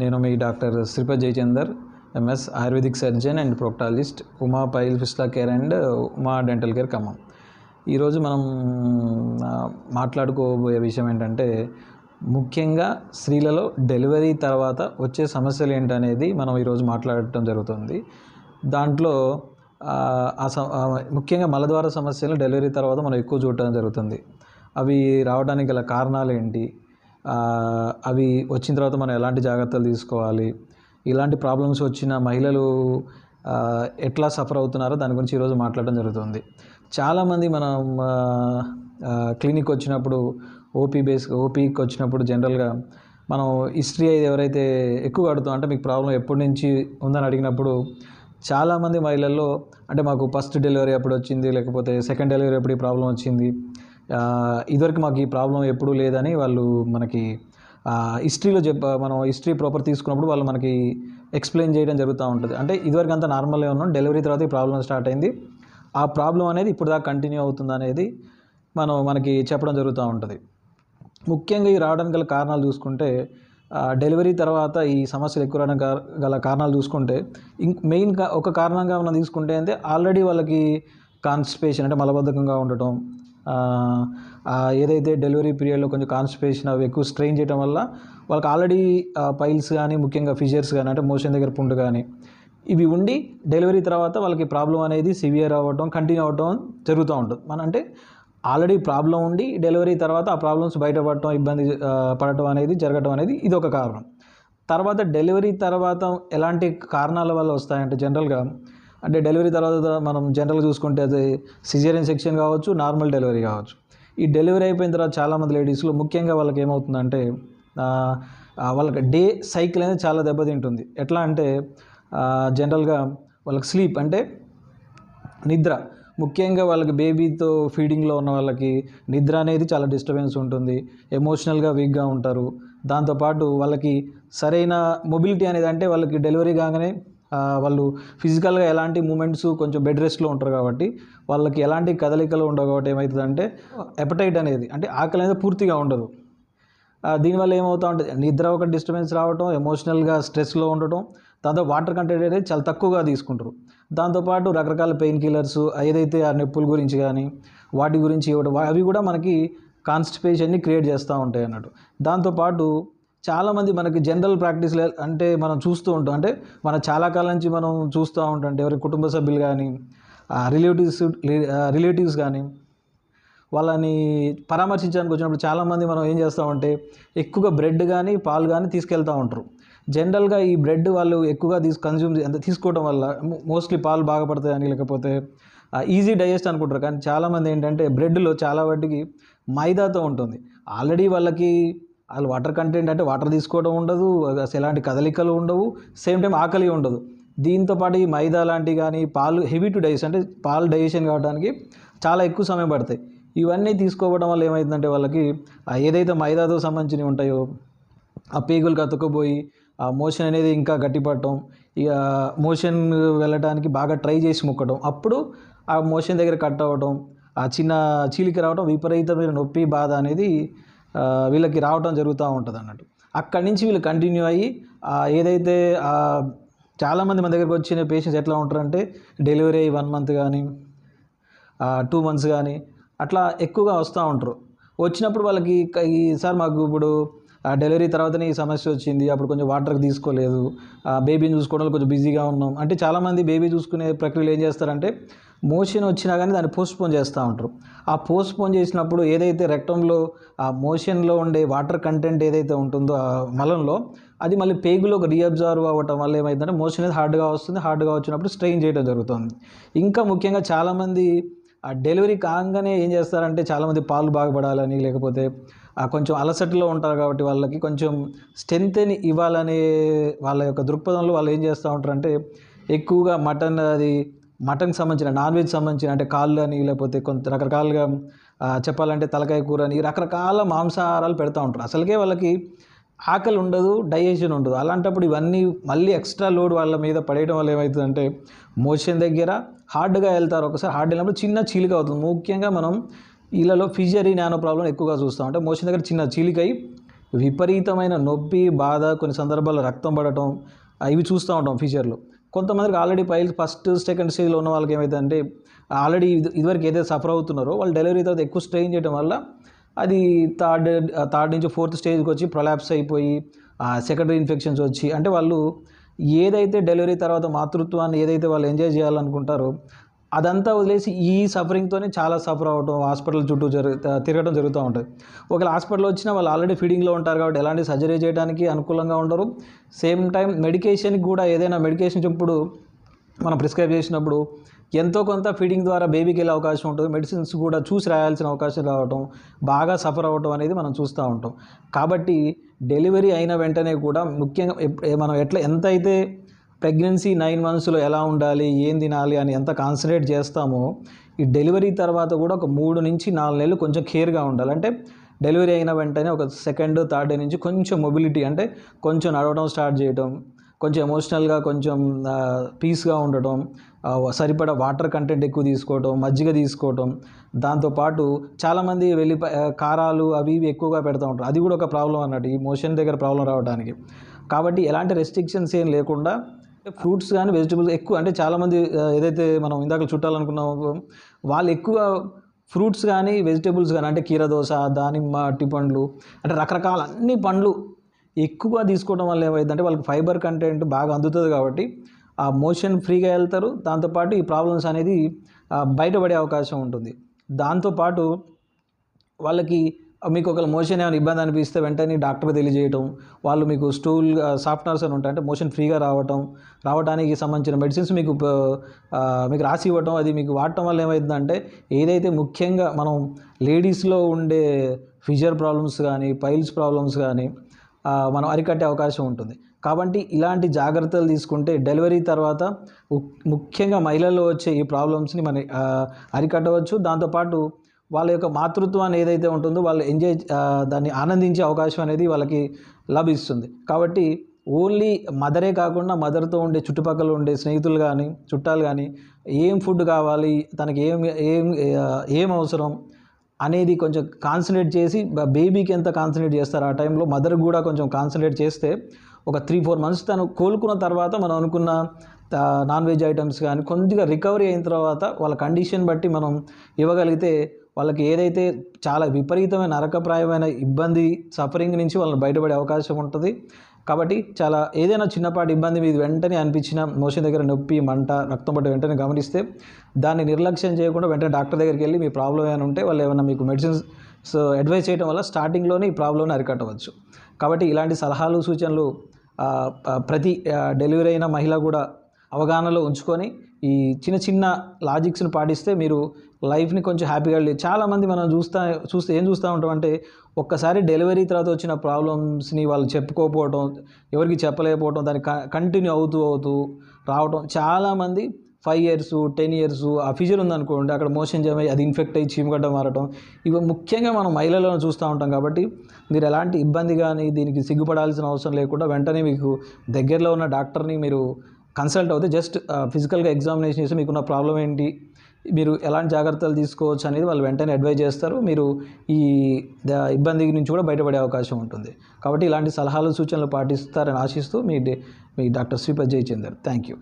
నేను మీ doctor Shripad Jayachandar MS ayurvedic surgeon and proctologist Uma pile fistula care and Uma dental care Khammam. ఈరోజు మనం మాట్లాడుకోబోయే విషయం ఏంటంటే ముఖ్యంగా స్త్రీలలో డెలివరీ తర్వాత వచ్చే సమస్యలు ఏంటనేది మనం ఈరోజు మాట్లాడటం జరుగుతుంది. దాంట్లో ముఖ్యంగా మలద్వార సమస్యలు డెలివరీ తర్వాత మనం ఎక్కువ చూడటం జరుగుతుంది. అవి రావడానికి గల కారణాలు ఏంటి, అవి వచ్చిన తర్వాత మనం ఎలాంటి జాగ్రత్తలు తీసుకోవాలి, ఇలాంటి ప్రాబ్లమ్స్ వచ్చిన మహిళలు ఎట్లా సఫర్ అవుతున్నారో దాని గురించి ఈరోజు మాట్లాడడం జరుగుతుంది. చాలామంది మనం క్లినిక్ వచ్చినప్పుడు ఓపీకి వచ్చినప్పుడు జనరల్గా మనం హిస్టరీ ఎవరైతే ఎక్కువ అడుగుతాం అంటే మీకు ప్రాబ్లం ఎప్పటి నుంచి ఉందని అడిగినప్పుడు చాలామంది మహిళల్లో అంటే మాకు ఫస్ట్ డెలివరీ ఎప్పుడు వచ్చింది, లేకపోతే సెకండ్ డెలివరీ ఎప్పుడు ఈ ప్రాబ్లం వచ్చింది, ఇదివరకు మాకు ఈ ప్రాబ్లం ఎప్పుడూ లేదని వాళ్ళు మనకి హిస్టరీలో మనం హిస్టరీ ప్రాపర్ తీసుకున్నప్పుడు వాళ్ళు మనకి ఎక్స్ప్లెయిన్ చేయడం జరుగుతూ ఉంటుంది. అంటే ఇదివరకు అంతా నార్మల్గా ఉన్నాం, డెలివరీ తర్వాత ఈ ప్రాబ్లం స్టార్ట్ అయింది, ఆ ప్రాబ్లం అనేది ఇప్పుడు దాకా కంటిన్యూ అవుతుంది అనేది మనకి చెప్పడం జరుగుతూ ఉంటుంది. ముఖ్యంగా ఈ రావడానికి గల కారణాలు చూసుకుంటే డెలివరీ తర్వాత ఈ సమస్యలు ఎక్కువ రావడానికి గల కారణాలు చూసుకుంటే మెయిన్గా ఒక కారణంగా మనం తీసుకుంటే అంటే ఆల్రెడీ వాళ్ళకి కాన్స్టిపేషన్ అంటే మలబద్ధకంగా ఉండటం, ఏదైతే డెలివరీ పీరియడ్లో కొంచెం కాన్స్టిపేషన్ అవి ఎక్కువ స్ట్రెయిన్ చేయడం వల్ల వాళ్ళకి ఆల్రెడీ పైల్స్ కానీ ముఖ్యంగా ఫిషర్స్ కానీ అంటే మోషన్ దగ్గర పుండు కానీ ఇవి ఉండి డెలివరీ తర్వాత వాళ్ళకి ప్రాబ్లం అనేది సివియర్ అవ్వటం కంటిన్యూ అవ్వటం జరుగుతూ ఉంటుంది. అంటే ఆల్రెడీ ప్రాబ్లం ఉండి డెలివరీ తర్వాత ఆ ప్రాబ్లమ్స్ బయటపడటం, ఇబ్బంది పడటం అనేది జరగటం అనేది ఇది ఒక కారణం. తర్వాత డెలివరీ తర్వాత ఎలాంటి కారణాల వల్ల వస్తాయంటే జనరల్గా అంటే డెలివరీ తర్వాత మనం జనరల్గా చూసుకుంటే అది సిజేరియన్ సెక్షన్ కావచ్చు, నార్మల్ డెలివరీ కావచ్చు. ఈ డెలివరీ అయిపోయిన తర్వాత చాలామంది లేడీస్లో ముఖ్యంగా వాళ్ళకి ఏమవుతుందంటే వాళ్ళకి డే సైకిల్ అనేది చాలా దెబ్బతింటుంది. ఎట్లా అంటే జనరల్గా వాళ్ళకి స్లీప్ అంటే నిద్ర, ముఖ్యంగా వాళ్ళకి బేబీతో ఫీడింగ్లో ఉన్న వాళ్ళకి నిద్ర అనేది చాలా డిస్టర్బెన్స్ ఉంటుంది, ఎమోషనల్గా వీక్గా ఉంటారు. దాంతోపాటు వాళ్ళకి సరైన మొబిలిటీ అనేది అంటే వాళ్ళకి డెలివరీ కాగానే వాళ్ళు ఫిజికల్గా ఎలాంటి మూమెంట్స్ కొంచెం బెడ్ రెస్ట్లో ఉంటారు కాబట్టి వాళ్ళకి ఎలాంటి కదలికలు ఉండవు కాబట్టి ఏమవుతుందంటే ఎపటైట్ అనేది అంటే ఆకలి అనేది పూర్తిగా ఉండదు. దీనివల్ల ఏమవుతూ ఉంటుంది నిద్ర ఒక డిస్టర్బెన్స్ రావటం, ఎమోషనల్గా స్ట్రెస్లో ఉండటం, దాంతో వాటర్ కంటెంట్ అనేది చాలా తక్కువగా తీసుకుంటారు. దాంతోపాటు రకరకాల పెయిన్ కిల్లర్స్ ఏదైతే ఆ నొప్పుల గురించి కానీ వాటి గురించి ఇవ్వడం అవి కూడా మనకి కాన్స్టిపేషన్ని క్రియేట్ చేస్తూ ఉంటాయి అన్నట్టు. దాంతోపాటు చాలామంది మనకి జనరల్ ప్రాక్టీస్లో అంటే మనం చూస్తూ ఉంటాం, అంటే మన చాలా కాలం నుంచి మనం చూస్తూ ఉంటాం అంటే ఎవరి కుటుంబ సభ్యులు కానీ రిలేటివ్స్ కానీ వాళ్ళని పరామర్శించడానికి వచ్చినప్పుడు చాలామంది మనం ఏం చేస్తామంటే ఎక్కువగా బ్రెడ్ కానీ పాలు కానీ తీసుకెళ్తూ ఉంటారు. జనరల్గా ఈ బ్రెడ్ వాళ్ళు ఎక్కువగా తీసుకోవడం వల్ల మోస్ట్లీ పాలు బాగా పడతాయని లేకపోతే ఈజీ డైజెస్ట్ అనుకుంటారు. కానీ చాలామంది ఏంటంటే బ్రెడ్లో చాలా వాటికి మైదాతో ఉంటుంది. ఆల్రెడీ వాళ్ళకి వాటర్ కంటెంట్ అంటే వాటర్ తీసుకోవడం ఉండదు, అసలు ఎలాంటి కదలికలు ఉండవు, సేమ్ టైం ఆకలి ఉండదు. దీంతోపాటు ఈ మైదా లాంటివి కానీ పాలు హెవీ టు డైజెస్ట్ అంటే పాలు డైజెషన్ కావడానికి చాలా ఎక్కువ సమయం పడతాయి. ఇవన్నీ తీసుకోవడం వల్ల ఏమవుతుందంటే వాళ్ళకి ఏదైతే మైదాతో సంబంధించినవి ఉంటాయో ఆ పేగులు కతుక్కుపోయి ఆ మోషన్ అనేది ఇంకా గట్టిపడటం, ఇక మోషన్ వెళ్ళడానికి బాగా ట్రై చేసి మొక్కడం, అప్పుడు ఆ మోషన్ దగ్గర కట్ అవ్వడం, ఆ చిన్న చీలిక రావడం, విపరీతమైన నొప్పి బాధ అనేది వీళ్ళకి రావడం జరుగుతూ ఉంటుంది అన్నట్టు. అక్కడి నుంచి వీళ్ళు కంటిన్యూ అయ్యి ఏదైతే చాలామంది మన దగ్గరకు వచ్చిన పేషెంట్స్ ఎట్లా ఉంటారంటే డెలివరీ అయ్యి 1 month కానీ 2 months కానీ అట్లా ఎక్కువగా వస్తూ ఉంటారు. వచ్చినప్పుడు వాళ్ళకి సార్ మాకు ఇప్పుడు డెలివరీ తర్వాతనే ఈ సమస్య వచ్చింది, అప్పుడు కొంచెం వాటర్కి తీసుకోలేదు, బేబీని చూసుకోవడంలో కొంచెం బిజీగా ఉన్నాం అంటే చాలామంది బేబీ చూసుకునే ప్రక్రియలు ఏం చేస్తారంటే మోషన్ వచ్చినా కానీ దాన్ని పోస్ట్పోన్ చేస్తూ ఉంటారు. ఆ పోస్ట్పోన్ చేసినప్పుడు ఏదైతే రెక్టంలో ఆ మోషన్లో ఉండే వాటర్ కంటెంట్ ఏదైతే ఉంటుందో ఆ మలంలో అది మళ్ళీ పేగులోకి రీఅబ్జర్వ్ అవ్వటం వల్ల ఏమవుతుందంటే మోషన్ అనేది హార్డ్గా వస్తుంది, హార్డ్గా వచ్చినప్పుడు స్ట్రెయిన్ చేయడం జరుగుతుంది. ఇంకా ముఖ్యంగా చాలామంది ఆ డెలివరీ కాగానే ఏం చేస్తారంటే చాలామంది పాలు బాగుపడాలని లేకపోతే కొంచెం అలసటలో ఉంటారు కాబట్టి వాళ్ళకి కొంచెం స్ట్రెంత్ని ఇవ్వాలనే వాళ్ళ యొక్క దృక్పథంలో వాళ్ళు ఏం చేస్తూ ఉంటారంటే ఎక్కువగా మటన్కి సంబంధించిన నాన్ వెజ్ సంబంధించిన అంటే కాళ్ళు అని లేకపోతే కొంత రకరకాలుగా చెప్పాలంటే తలకాయ కూర అని రకరకాల మాంసాహారాలు పెడతా ఉంటారు. అసలుకే వాళ్ళకి ఆకలి ఉండదు, డైజెషన్ ఉండదు. అలాంటప్పుడు ఇవన్నీ మళ్ళీ ఎక్స్ట్రా లోడ్ వాళ్ళ మీద పడేయడం వల్ల ఏమవుతుందంటే మోషన్ దగ్గర హార్డ్గా వెళ్తారు. ఒకసారి హార్డ్ వెళ్ళినప్పుడు చిన్న చీలిక అవుతుంది. ముఖ్యంగా మనం వీళ్ళలో ఫిషరీ నానో ప్రాబ్లం ఎక్కువగా చూస్తాం. అంటే మోషన్ దగ్గర చిన్న చీలిక అయ్యి విపరీతమైన నొప్పి, బాధ, కొన్ని సందర్భాల్లో రక్తం పడటం ఇవి చూస్తూ ఉంటాం ఫ్యూచర్లో. కొంతమందికి ఆల్రెడీ పైల్స్ ఫస్ట్, సెకండ్ స్టేజ్లో ఉన్న వాళ్ళకి ఏమైందంటే ఆల్రెడీ ఇదివరకు ఏదైతే సఫర్ అవుతున్నారో వాళ్ళు డెలివరీ తర్వాత ఎక్కువ స్ట్రెయిన్ చేయడం వల్ల అది థర్డ్ నుంచి ఫోర్త్ స్టేజ్కి వచ్చి ప్రొలాప్స్ అయిపోయి సెకండరీ ఇన్ఫెక్షన్స్ వచ్చి, అంటే వాళ్ళు ఏదైతే డెలివరీ తర్వాత మాతృత్వాన్ని ఏదైతే వాళ్ళు ఎంజాయ్ చేయాలనుకుంటారో అదంతా వదిలేసి ఈ సఫరింగ్తోనే చాలా సఫర్ అవ్వడం, హాస్పిటల్ చుట్టూ తిరగడం జరుగుతూ ఉంటుంది. ఒకవేళ హాస్పిటల్ వచ్చినా వాళ్ళు ఆల్రెడీ ఫీడింగ్లో ఉంటారు కాబట్టి ఎలాంటి సర్జరీ చేయడానికి అనుకూలంగా ఉండరు. సేమ్ టైం మెడికేషన్కి కూడా ఏదైనా మెడికేషన్ ఇప్పుడు మనం ప్రిస్క్రైబ్ చేసినప్పుడు ఎంతో కొంత ఫీడింగ్ ద్వారా బేబీకి వెళ్ళే అవకాశం ఉంటుంది. మెడిసిన్స్ కూడా చూసి రాయాల్సిన అవకాశం రావటం, బాగా సఫర్ అవ్వటం అనేది మనం చూస్తూ ఉంటాం. కాబట్టి డెలివరీ అయిన వెంటనే కూడా ముఖ్యంగా మనం ఎంతైతే ప్రెగ్నెన్సీ 9 monthsలో ఎలా ఉండాలి, ఏం తినాలి అని ఎంత కాన్సన్ట్రేట్ చేస్తామో ఈ డెలివరీ తర్వాత కూడా ఒక 3 నుంచి 4 నెలలు కొంచెం కేర్గా ఉండాలి. అంటే డెలివరీ అయిన వెంటనే ఒక సెకండ్, థర్డ్ డే నుంచి కొంచెం మొబిలిటీ, అంటే కొంచెం నడవడం స్టార్ట్ చేయడం, కొంచెం ఎమోషనల్గా కొంచెం పీస్గా ఉండటం, సరిపడా వాటర్ కంటెంట్ ఎక్కువ తీసుకోవటం, మజ్జిగ తీసుకోవటం. దాంతోపాటు చాలామంది కారాలు అవి ఇవి ఎక్కువగా పెడతా ఉంటారు. అది కూడా ఒక ప్రాబ్లం అన్నట్టు ఈ మోషన్ దగ్గర ప్రాబ్లం రావడానికి. కాబట్టి ఎలాంటి రెస్ట్రిక్షన్స్ ఏం లేకుండా ఫ్రూట్స్ కానీ వెజిటబుల్స్ ఎక్కువ, అంటే చాలామంది ఏదైతే మనం ఇందాక చుట్టాలనుకున్నామో వాళ్ళు ఎక్కువ ఫ్రూట్స్ కానీ వెజిటబుల్స్ కానీ, అంటే కీరదోస, దానిమ్మ, అరటిపండ్లు, అంటే రకరకాల అన్ని పండ్లు ఎక్కువ తీసుకోవడం వల్ల ఏమైందంటే వాళ్ళకి ఫైబర్ కంటెంట్ బాగా అందుతుంది కాబట్టి ఆ మోషన్ ఫ్రీగా వెళ్తారు. దాంతోపాటు ఈ ప్రాబ్లమ్స్ అనేది బయటపడే అవకాశం ఉంటుంది. దాంతోపాటు వాళ్ళకి మీకు ఒకవేళ మోషన్ ఏమైనా ఇబ్బంది అనిపిస్తే వెంటనే డాక్టర్కి తెలియజేయటం, వాళ్ళు మీకు స్టూల్ సాఫ్ట్నర్స్ అని ఉంటాయి, అంటే మోషన్ ఫ్రీగా రావడానికి సంబంధించిన మెడిసిన్స్ మీకు రాసి ఇవ్వటం. అది మీకు వాడటం వల్ల ఏమవుతుందంటే ఏదైతే ముఖ్యంగా మనం లేడీస్లో ఉండే ఫిజర్ ప్రాబ్లమ్స్ కానీ, పైల్స్ ప్రాబ్లమ్స్ కానీ మనం అరికట్టే అవకాశం ఉంటుంది. కాబట్టి ఇలాంటి జాగ్రత్తలు తీసుకుంటే డెలివరీ తర్వాత ముఖ్యంగా మహిళల్లో వచ్చే ఈ ప్రాబ్లమ్స్ని మనం అరికట్టవచ్చు. దాంతోపాటు వాళ్ళ యొక్క మాతృత్వాన్ని ఏదైతే ఉంటుందో వాళ్ళు దాన్ని ఆనందించే అవకాశం అనేది వాళ్ళకి లభిస్తుంది. కాబట్టి ఓన్లీ మదరే కాకుండా మదర్తో ఉండే చుట్టుపక్కల ఉండే స్నేహితులు కానీ, చుట్టాలు కానీ ఏం ఫుడ్ కావాలి, తనకి ఏం అవసరం అనేది కొంచెం కాన్సన్ట్రేట్ చేసి బేబీకి ఎంత కాన్సన్ట్రేట్ చేస్తారు ఆ టైంలో మదర్కి కూడా కొంచెం కాన్సన్ట్రేట్ చేస్తే ఒక 3-4 months తను కోలుకున్న తర్వాత మనం అనుకున్న నాన్ వెజ్ ఐటమ్స్ కానీ కొద్దిగా రికవరీ అయిన తర్వాత వాళ్ళ కండిషన్ బట్టి మనం ఇవ్వగలిగితే వాళ్ళకి ఏదైతే చాలా విపరీతమైన నరకప్రాయమైన ఇబ్బంది, సఫరింగ్ నుంచి వాళ్ళని బయటపడే అవకాశం ఉంటుంది. కాబట్టి ఏదైనా చిన్నపాటి ఇబ్బంది మీద వెంటనే అనిపించిన, మోషన్ దగ్గర నొప్పి, మంట, రక్తం పట్టే వెంటనే గమనిస్తే దాన్ని నిర్లక్ష్యం చేయకుండా వెంటనే డాక్టర్ దగ్గరికి వెళ్ళి మీ ప్రాబ్లం ఏమైనా ఉంటే వాళ్ళు ఏమైనా మీకు మెడిసిన్స్ అడ్వైస్ చేయడం వల్ల స్టార్టింగ్లోనే ఈ ప్రాబ్లంని అరికట్టవచ్చు. కాబట్టి ఇలాంటి సలహాలు, సూచనలు ప్రతి డెలివరీ అయిన మహిళ కూడా అవగాహనలో ఉంచుకొని ఈ చిన్న లాజిక్స్ని పాటిస్తే మీరు లైఫ్ని కొంచెం హ్యాపీగా చాలామంది మనం ఏం చూస్తూ ఉంటామంటే ఒక్కసారి డెలివరీ తర్వాత వచ్చిన ప్రాబ్లమ్స్ని వాళ్ళు చెప్పుకోకపోవడం, ఎవరికి చెప్పలేకపోవడం, దాన్ని కంటిన్యూ అవుతూ రావడం. చాలామంది 5 years, 10 years ఆ ఫిజర్ ఉందనుకోండి, అక్కడ మోషన్ జమ అది ఇన్ఫెక్ట్ అయ్యి చీమగడ్డ మారటం, ఇవి ముఖ్యంగా మనం మహిళలను చూస్తూ ఉంటాం. కాబట్టి మీరు ఎలాంటి ఇబ్బంది కానీ దీనికి సిగ్గుపడాల్సిన అవసరం లేకుండా వెంటనే మీకు దగ్గరలో ఉన్న డాక్టర్ని మీరు కన్సల్ట్ అవుతే జస్ట్ ఫిజికల్గా ఎగ్జామినేషన్ చేసి మీకున్న ప్రాబ్లం ఏంటి, మీరు ఎలాంటి జాగ్రత్తలు తీసుకోవచ్చు అనేది వాళ్ళు వెంటనే అడ్వైజ్ చేస్తారు. మీరు ఈ ఇబ్బంది నుంచి కూడా బయటపడే అవకాశం ఉంటుంది. కాబట్టి ఇలాంటి సలహాలు, సూచనలు పాటిస్తారని ఆశిస్తూ మీ doctor Shripad Jayachandar. Thank you.